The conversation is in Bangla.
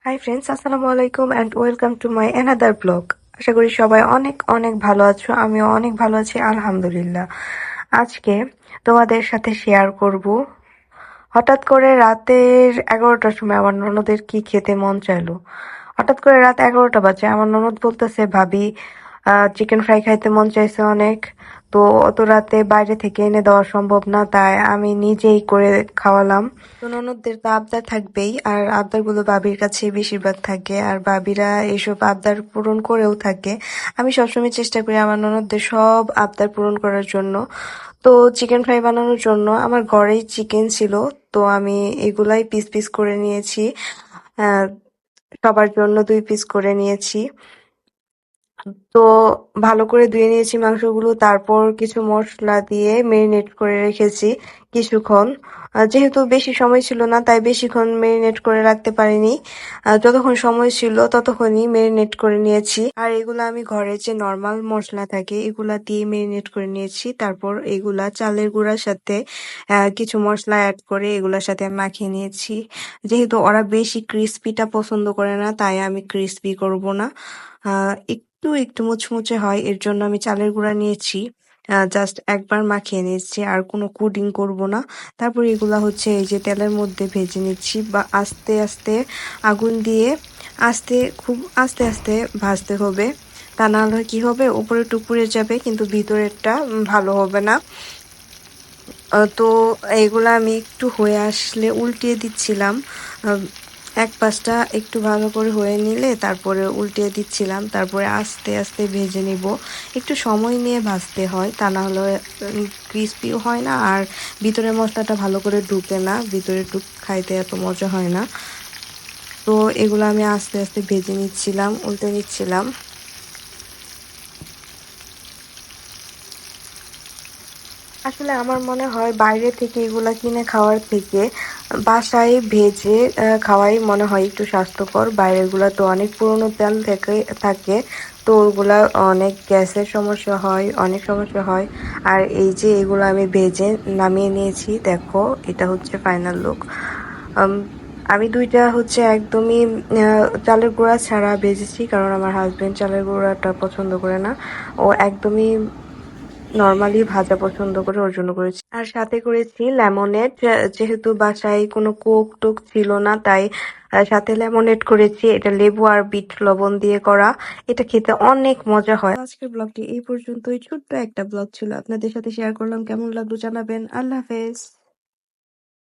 হাই ফ্রেন্ডস, আসসালামু আলাইকুম and welcome to my another blog. আশা করি সবাই অনেক অনেক ভালো আছো। আমিও অনেক ভালো আছি, আলহামদুলিল্লাহ। আজকে তোমাদের সাথে শেয়ার করব হঠাৎ করে রাতের 11টার সময় আমার ননদের কি খেতে মন চাইলো। হঠাৎ করে রাত 11টা বাজে, আমার ননদ বলতেছে, ভাবি চিকেন ফ্রাই খাইতে মন চাইছে অনেক। তো অত রাতে বাইরে থেকে এনে দেওয়া সম্ভব না, তাই আমি নিজেই করে খাওয়ালাম। তো ননদদের তো আবদার থাকবেই, আর আবদারগুলো বাবির কাছে বেশিরভাগ থাকে, আর বাবিরা এসব আবদার পূরণ করেও থাকে। আমি সবসময় চেষ্টা করি আমার ননদদের সব আবদার পূরণ করার জন্য। তো চিকেন ফ্রাই বানানোর জন্য আমার ঘরেই চিকেন ছিল, তো আমি এগুলাই পিস পিস করে নিয়েছি। আহ, সবার জন্য 2 পিস করে নিয়েছি। তো ভালো করে ধুয়ে নিয়েছি মাংসগুলো, তারপর কিছু মশলা দিয়ে মেরিনেট করে রেখেছি কিছুক্ষণ। যেহেতু বেশি সময় ছিল না, তাই বেশিক্ষণ মেরিনেট করে রাখতে পারিনি। যতক্ষণ সময় ছিল ততক্ষণই মেরিনেট করে নিয়েছি। আর এগুলো আমি ঘরে যে নর্মাল মশলা থাকে এগুলা দিয়ে মেরিনেট করে নিয়েছি। তারপর এগুলা চালের গুঁড়ার সাথে কিছু মশলা অ্যাড করে এগুলার সাথে আমি মাখিয়ে নিয়েছি। যেহেতু ওরা বেশি ক্রিস্পিটা পছন্দ করে না, তাই আমি ক্রিস্পি করব না। একটু একটু মুচমুচে হয়, এর জন্য আমি চালের গুঁড়া নিয়েছি। জাস্ট একবার মাখিয়ে নিচ্ছি, আর কোনো কুডিং করব না। তারপর এগুলা হচ্ছে এই যে তেলের মধ্যে ভেজে নিচ্ছি, বা আস্তে আস্তে আগুন দিয়ে খুব আস্তে আস্তে ভাজতে হবে। তা না হলে কি হবে, উপরে টুকুরে যাবে কিন্তু ভিতরেরটা ভালো হবে না। তো এগুলা আমি একটু হয়ে আসলে উল্টিয়ে দিচ্ছিলাম। এক পাশটা একটু ভালো করে হয়ে নিলে তারপরে উল্টিয়ে দিচ্ছিলাম, তারপরে আস্তে আস্তে ভেজে নিব। একটু সময় নিয়ে ভাজতে হয়, তা না হলে ক্রিস্পিও হয় না, আর ভিতরের মশলাটা ভালো করে ঢুকে না, ভিতরে খাইতে এত মজা হয় না। তো এগুলো আমি আস্তে আস্তে ভেজে নিচ্ছিলাম, উল্টে নিচ্ছিলাম। আসলে আমার মনে হয় বাইরে থেকে এগুলা কিনে খাওয়ার থেকে বাসায় ভেজে খাওয়াই মনে হয় একটু স্বাস্থ্যকর। বাইরেরগুলা তো অনেক পুরনো তেল থেকে থাকে, তো ওগুলা অনেক গ্যাসের সমস্যা হয়, অনেক সমস্যা হয়। আর এই যে এগুলো আমি ভেজে নামিয়ে নিয়েছি, দেখো এটা হচ্ছে ফাইনাল লুক। আমি দুইটা হচ্ছে একদমই চালের গুঁড়া ছাড়া ভেজেছি, কারণ আমার হাজবেন্ড চালের গুঁড়াটা পছন্দ করে না। ও একদমই নরমালি ভাজা পছন্দ করে, ওর জন্য করেছি। আর সাথে করেছি লেমনেড, যেহেতু বাসায় কোনো কোক টোক ছিল না, তাই সাথে লেমনেড করেছি। এটা লেবু আর বিট লবণ দিয়ে করা, এটা খেতে অনেক মজা হয়। আজকের ব্লগটি এই পর্যন্তই, ছোট্ট একটা ব্লগ ছিল, আপনাদের সাথে শেয়ার করলাম। কেমন লাগলো জানাবেন। আল্লাহ হাফেজ।